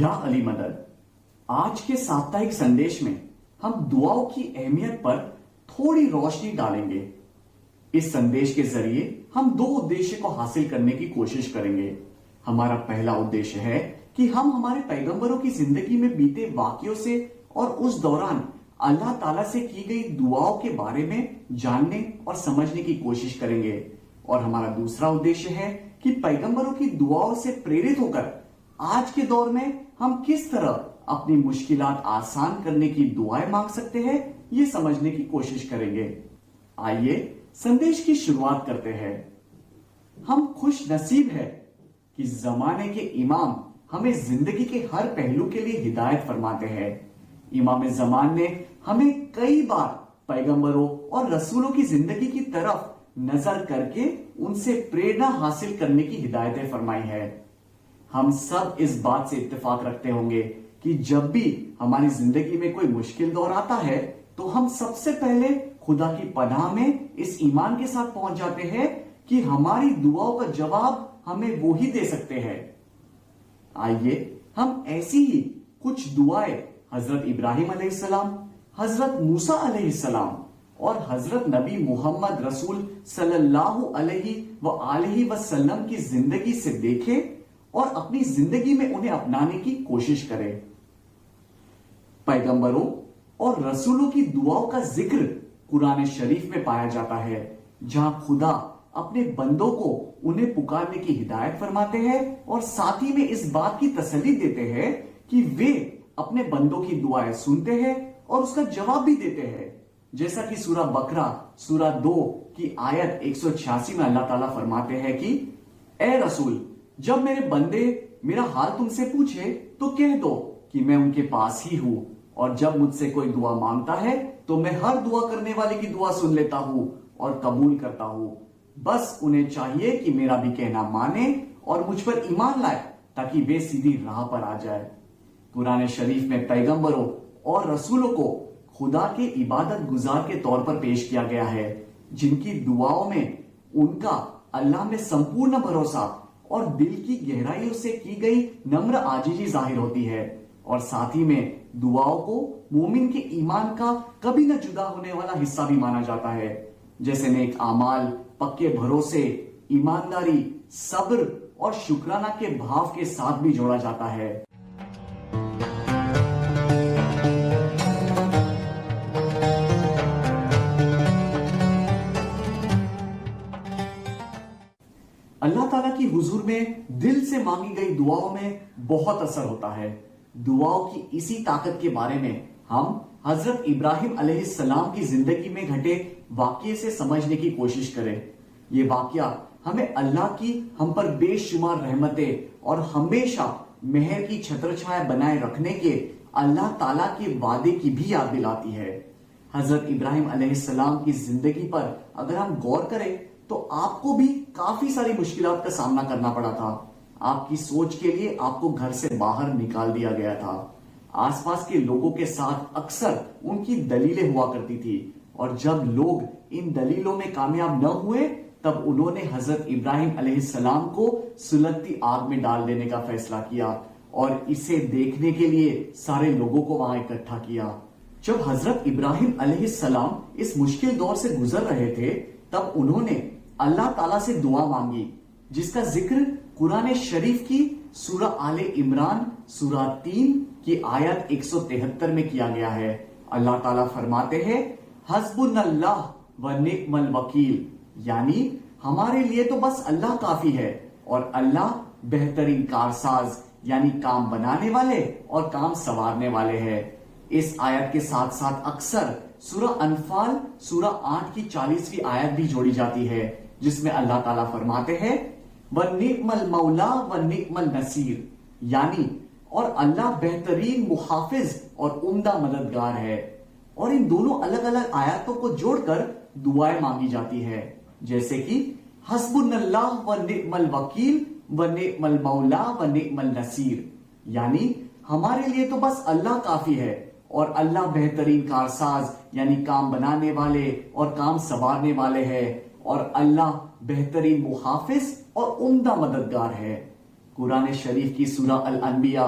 یا علی مدد۔ آج کے ساپتاہک سندیش میں ہم دعاؤں کی اہمیت پر تھوڑی روشنی ڈالیں گے۔ اس سندیش کے ذریعے ہم دو ادیش کو حاصل کرنے کی کوشش کریں گے۔ ہمارا پہلا ادیش ہے کہ ہم ہمارے پیغمبروں کی زندگی میں بیتے واقعوں سے اور اس دوران اللہ تعالیٰ سے کی گئی دعاؤں کے بارے میں جاننے اور سمجھنے کی کوشش کریں گے، اور ہمارا دوسرا ادیش ہے کہ پیغمبروں کی دعاؤں سے پریرت ہو کر آج کے دور میں ہم کس طرح اپنی مشکلات آسان کرنے کی دعائیں مانگ سکتے ہیں، یہ سمجھنے کی کوشش کریں گے۔ آئیے سندیش کی شروعات کرتے ہیں۔ ہم خوش نصیب ہے کہ زمانے کے امام ہمیں زندگی کے ہر پہلو کے لیے ہدایت فرماتے ہیں۔ امام زمان نے ہمیں کئی بار پیغمبروں اور رسولوں کی زندگی کی طرف نظر کر کے ان سے پریرنا حاصل کرنے کی ہدایتیں فرمائی ہے۔ ہم سب اس بات سے اتفاق رکھتے ہوں گے کہ جب بھی ہماری زندگی میں کوئی مشکل دور آتا ہے تو ہم سب سے پہلے خدا کی پناہ میں اس ایمان کے ساتھ پہنچ جاتے ہیں کہ ہماری دعاؤں کا جواب ہمیں وہی دے سکتے ہیں۔ آئیے ہم ایسی ہی کچھ دعائیں حضرت ابراہیم علیہ السلام، حضرت موسیٰ علیہ السلام اور حضرت نبی محمد رسول صلی اللہ علیہ وآلہ وسلم کی زندگی سے دیکھیں اور اپنی زندگی میں انہیں اپنانے کی کوشش کریں۔ پیغمبروں اور رسولوں کی دعاؤں کا ذکر قرآن شریف میں پایا جاتا ہے، جہاں خدا اپنے بندوں کو انہیں پکارنے کی ہدایت فرماتے ہیں اور ساتھ ہی میں اس بات کی تسلی دیتے ہیں کہ وہ اپنے بندوں کی دعائیں سنتے ہیں اور اس کا جواب بھی دیتے ہیں، جیسا کہ سورہ بقرہ سورہ 2 کی آیت 186 میں اللہ تعالیٰ فرماتے ہیں کہ اے رسول، جب میرے بندے میرا حال تم سے پوچھے تو کہہ دو کہ میں ان کے پاس ہی ہوں، اور جب مجھ سے کوئی دعا مانگتا ہے تو میں ہر دعا کرنے والے کی دعا سن لیتا ہوں اور قبول کرتا ہوں۔ بس انہیں چاہیے کہ میرا بھی کہنا مانے اور مجھ پر ایمان لائے تاکہ وہ سیدھی راہ پر آ جائے۔ قرآن شریف میں پیغمبروں اور رسولوں کو خدا کے عبادت گزار کے طور پر پیش کیا گیا ہے، جن کی دعاؤں میں ان کا اللہ میں سمپورن بھروسہ اور دل کی گہرائیوں سے کی گئی نمر عاجزی ظاہر ہوتی ہے، اور ساتھ ہی میں دعاؤں کو مومن کے ایمان کا کبھی نہ جدا ہونے والا حصہ بھی مانا جاتا ہے، جیسے نیک اعمال، پکے بھروسے، ایمانداری، صبر اور شکرانہ کے بھاو کے ساتھ بھی جوڑا جاتا ہے۔ اللہ تعالیٰ کی حضور میں دل سے مانگی گئی دعاؤں میں بہت اثر ہوتا ہے۔ دعاؤں کی اسی طاقت کے بارے میں ہم حضرت ابراہیم علیہ السلام کی زندگی میں گھٹے واقعے سے سمجھنے کی کوشش کریں۔ یہ واقعہ ہمیں اللہ کی ہم پر بے شمار رحمتیں اور ہمیشہ مہر کی چھتر چھایا بنائے رکھنے کے اللہ تعالیٰ کے وعدے کی بھی یاد دلاتی ہے۔ حضرت ابراہیم علیہ السلام کی زندگی پر اگر ہم غور کریں تو آپ کو بھی کافی ساری مشکلات کا سامنا کرنا پڑا تھا۔ آپ کی سوچ کے لیے آپ کو گھر سے باہر نکال دیا گیا تھا۔ آس پاس کے لوگوں کے ساتھ اکثر ان کی دلیلیں ہوا کرتی تھی، اور جب لوگ ان دلیلوں میں کامیاب نہ ہوئے تب انہوں نے حضرت ابراہیم علیہ السلام کو سلگتی آگ میں ڈال دینے کا فیصلہ کیا اور اسے دیکھنے کے لیے سارے لوگوں کو وہاں اکٹھا کیا۔ جب حضرت ابراہیم علیہ السلام اس مشکل دور سے گزر رہے تھے تب انہوں نے اللہ تعالیٰ سے دعا مانگی، جس کا ذکر قرآن شریف کی سورہ آل عمران سورہ 3 کی آیت 173 میں کیا گیا ہے۔ اللہ تعالیٰ فرماتے ہیں حسبنا اللہ و نعم الوکیل، یعنی ہمارے لیے تو بس اللہ کافی ہے اور اللہ بہترین کارساز یعنی کام بنانے والے اور کام سنوارنے والے ہیں۔ اس آیت کے ساتھ ساتھ اکثر سورہ انفال سورہ 8 کی 40ویں آیت بھی جوڑی جاتی ہے، جس میں اللہ تعالیٰ فرماتے ہیں وَنِعْمَ الْمَوْلَى وَنِعْمَ النَّصِيرُ، یعنی اور اللہ بہترین محافظ اور عمدہ مددگار ہے۔ اور ان دونوں الگ الگ آیاتوں کو جوڑ کر دعائیں مانگی جاتی ہے، جیسے کہ حسبنا اللہ ونعم الوکیل ونعم المولا ونعم النصیر، یعنی ہمارے لیے تو بس اللہ کافی ہے اور اللہ بہترین کارساز یعنی کام بنانے والے اور کام سنوارنے والے ہے، اور اللہ بہترین محافظ اور عمدہ مددگار ہے۔ قرآن شریف کی سورہ الانبیاء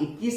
21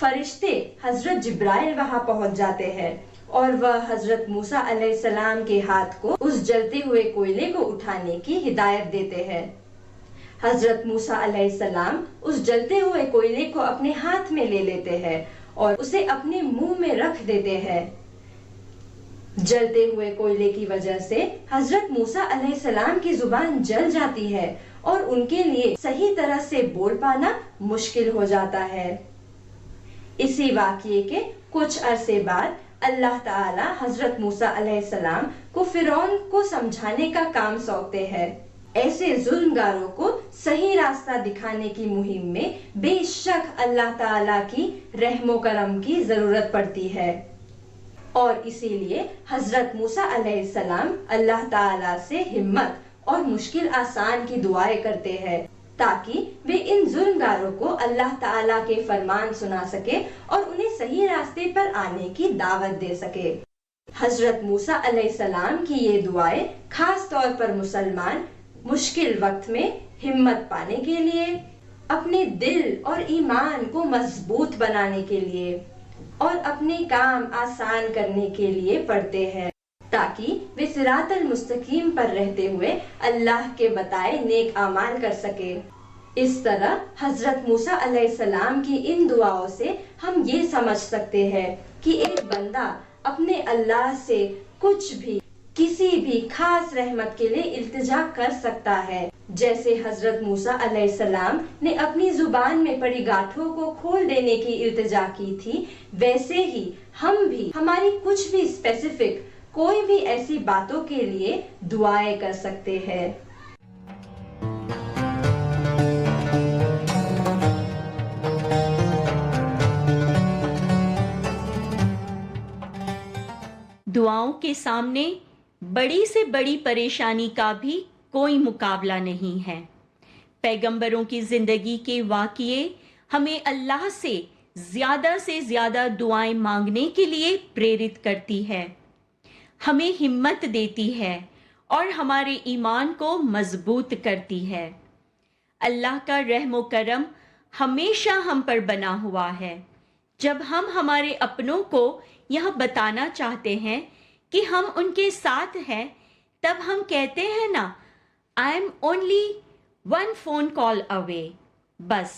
فرشتے حضرت جبرائیل وہاں پہنچ جاتے ہیں اور وہ حضرت موسیٰ علیہ السلام کے ہاتھ کو اس جلتے ہوئے کوئلے کو اٹھانے کی ہدایت دیتے ہیں۔ حضرت موسیٰ علیہ السلام اس جلتے ہوئے کوئلے کو اپنے ہاتھ میں لے لیتے ہیں اور اسے اپنے منہ میں رکھ دیتے ہیں۔ جلتے ہوئے کوئلے کی وجہ سے حضرت موسیٰ علیہ السلام کی زبان جل جاتی ہے اور ان کے لیے صحیح طرح سے بول پانا مشکل ہو جاتا ہے۔ اسی واقعے کے کچھ عرصے بعد اللہ تعالی حضرت موسیٰ علیہ السلام کو فرعون کو سمجھانے کا کام سونپتے ہیں۔ ایسے ظلمگاروں کو صحیح راستہ دکھانے کی مہم میں بے شک اللہ تعالی کی رحم و کرم کی ضرورت پڑتی ہے، اور اسی لیے حضرت موسیٰ علیہ السلام اللہ تعالی سے ہمت اور مشکل آسان کی دعائیں کرتے ہیں تاکہ وہ ان ظلمگاروں کو اللہ تعالی کے فرمان سنا سکے اور انہیں صحیح راستے پر آنے کی دعوت دے سکے۔ حضرت موسیٰ علیہ السلام کی یہ دعائیں خاص طور پر مسلمان مشکل وقت میں ہمت پانے کے لیے، اپنے دل اور ایمان کو مضبوط بنانے کے لیے اور اپنے کام آسان کرنے کے لیے پڑھتے ہیں تاکہ وہ صراط المستقیم پر رہتے ہوئے اللہ کے بتائے نیک اعمال کر سکے۔ اس طرح حضرت موسیٰ علیہ السلام کی ان دعاؤں سے ہم یہ سمجھ سکتے ہیں کہ ایک بندہ اپنے اللہ سے کچھ بھی کسی بھی خاص رحمت کے لیے التجا کر سکتا ہے، جیسے حضرت موسیٰ علیہ السلام نے اپنی زبان میں پڑی گانٹھوں کو کھول دینے کی التجا کی تھی، ویسے ہی ہم بھی ہماری کچھ بھی اسپیسیفک کوئی بھی ایسی باتوں کے لیے دعائیں کر سکتے ہیں۔ دعاؤں کے سامنے بڑی سے بڑی پریشانی کا بھی کوئی مقابلہ نہیں ہے۔ پیغمبروں کی زندگی کے واقعے ہمیں اللہ سے زیادہ دعائیں مانگنے کے لیے پریرت کرتی ہے، ہمیں ہمت دیتی ہے اور ہمارے ایمان کو مضبوط کرتی ہے۔ اللہ کا رحم و کرم ہمیشہ ہم پر بنا ہوا ہے۔ جب ہم ہمارے اپنوں کو یہاں بتانا چاہتے ہیں کہ ہم ان کے ساتھ ہیں، تب ہم کہتے ہیں نا I am only one phone call away۔ بس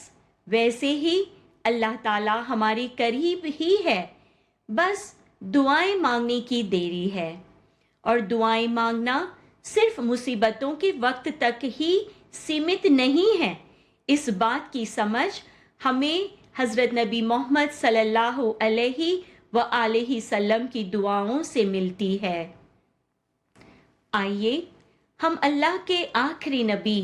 ویسے ہی اللہ تعالیٰ ہمارے قریب ہی ہے، بس دعائیں مانگنے کی دیری ہے۔ اور دعائیں مانگنا صرف مصیبتوں کے وقت تک ہی سیمت نہیں ہے۔ اس بات کی سمجھ ہمیں حضرت نبی محمد صلی اللہ علیہ وآلہ وسلم کی دعاؤں سے ملتی ہے۔ آئیے ہم اللہ کے آخری نبی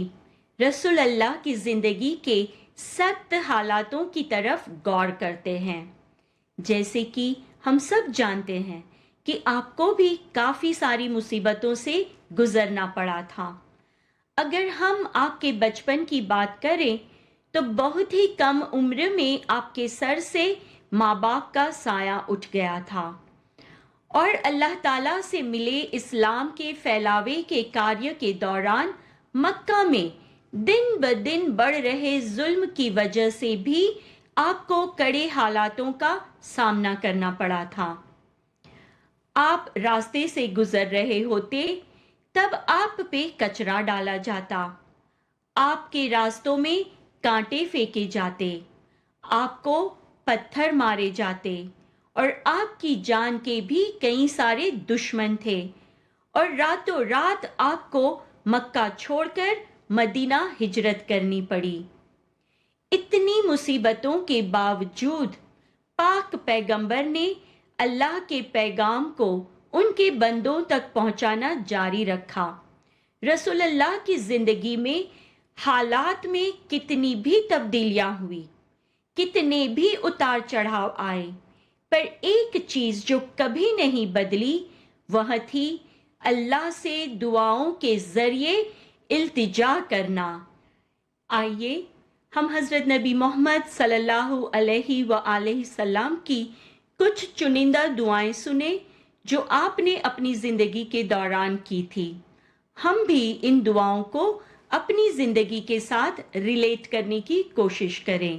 رسول اللہ کی زندگی کے سخت حالاتوں کی طرف غور کرتے ہیں۔ جیسے کہ ہم سب جانتے ہیں کہ آپ کو بھی کافی ساری مصیبتوں سے گزرنا پڑا تھا۔ اگر ہم آپ کے بچپن کی بات کریں تو بہت ہی کم عمر میں آپ کے سر سے ماں باپ کا سایہ اٹھ گیا تھا، اور اللہ تعالیٰ سے ملے اسلام کے پھیلاوے کے کاریہ کے دوران مکہ میں دن بدن بڑھ رہے ظلم کی وجہ سے بھی آپ کو کڑے حالاتوں کا سامنا کرنا پڑا تھا۔ آپ راستے سے گزر رہے ہوتے تب آپ پہ کچرا ڈالا جاتا، آپ کے راستوں میں کانٹے پھینکے جاتے، آپ کو پتھر مارے جاتے، اور آپ کی جان کے بھی کئی سارے دشمن تھے، اور راتوں رات آپ کو مکہ چھوڑ کر مدینہ ہجرت کرنی پڑی۔ اتنی مصیبتوں کے باوجود پاک پیغمبر نے اللہ کے پیغام کو ان کے بندوں تک پہنچانا جاری رکھا۔ رسول اللہ کی زندگی میں حالات میں کتنی بھی تبدیلیاں ہوئی، کتنے بھی اتار چڑھاؤ آئے، پر ایک چیز جو کبھی نہیں بدلی وہ تھی اللہ سے دعاؤں کے ذریعے التجا کرنا۔ آئیے ہم حضرت نبی محمد صلی اللہ علیہ وآلہ وسلم کی کچھ چنندہ دعائیں سنیں جو آپ نے اپنی زندگی کے دوران کی تھی۔ ہم بھی ان دعاؤں کو اپنی زندگی کے ساتھ ریلیٹ کرنے کی کوشش کریں۔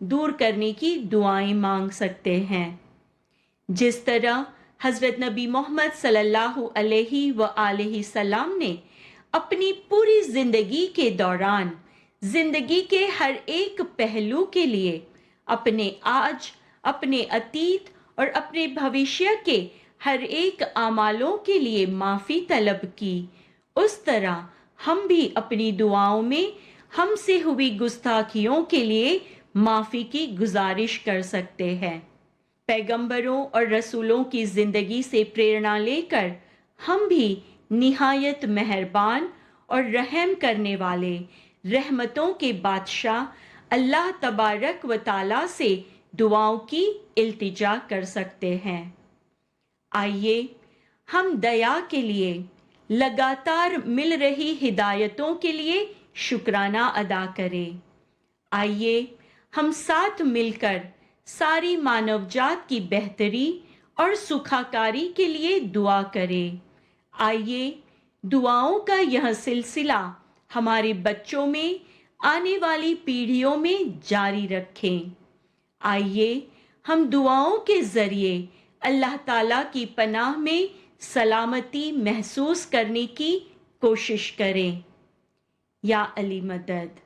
دور کرنے کی دعائیں مانگ سکتے ہیں. جس طرح حضرت نبی محمد صلی اللہ علیہ وآلہ وسلم نے اپنی پوری زندگی کے دوران زندگی کے ہر ایک پہلو کے لیے اپنے آج، اپنے اتیت اور اپنے بھوشیہ کے ہر ایک اعمالوں کے لیے معافی طلب کی، اس طرح ہم بھی اپنی دعاؤں میں ہم سے ہوئی گستاخیوں کے لیے معافی کی گزارش کر سکتے ہیں. پیغمبروں اور رسولوں کی زندگی سے پریرنا لے کر ہم بھی نہایت مہربان اور رحم کرنے والے رحمتوں کے بادشاہ اللہ تبارک و تعالی سے دعاؤں کی التجا کر سکتے ہیں. آئیے ہم دیا کے لیے لگاتار مل رہی ہدایتوں کے لیے شکرانہ ادا کریں. آئیے ہم ساتھ مل کر ساری مانو جات کی بہتری اور سکھاکاری کے لیے دعا کریں. آئیے دعاؤں کا یہ سلسلہ ہمارے بچوں میں، آنے والی پیڑھیوں میں جاری رکھیں. آئیے ہم دعاؤں کے ذریعے اللہ تعالیٰ کی پناہ میں سلامتی محسوس کرنے کی کوشش کریں. یا علی مدد.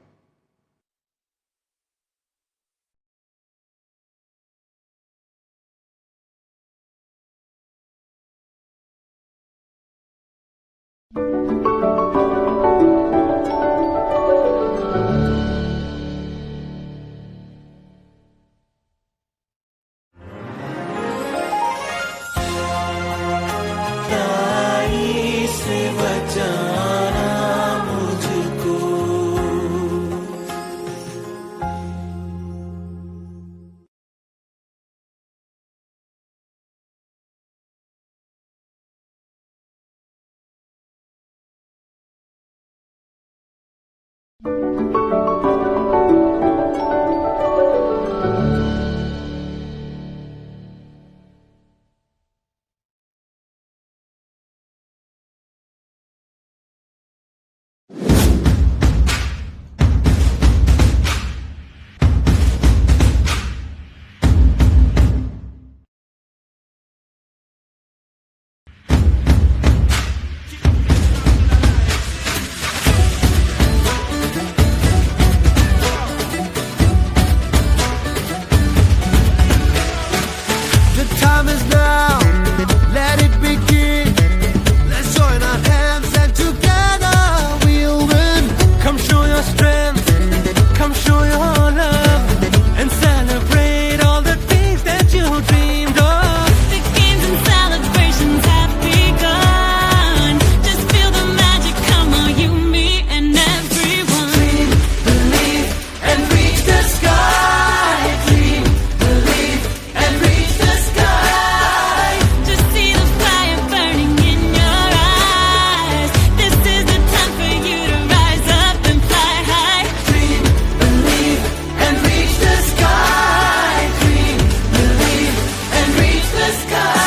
The sky.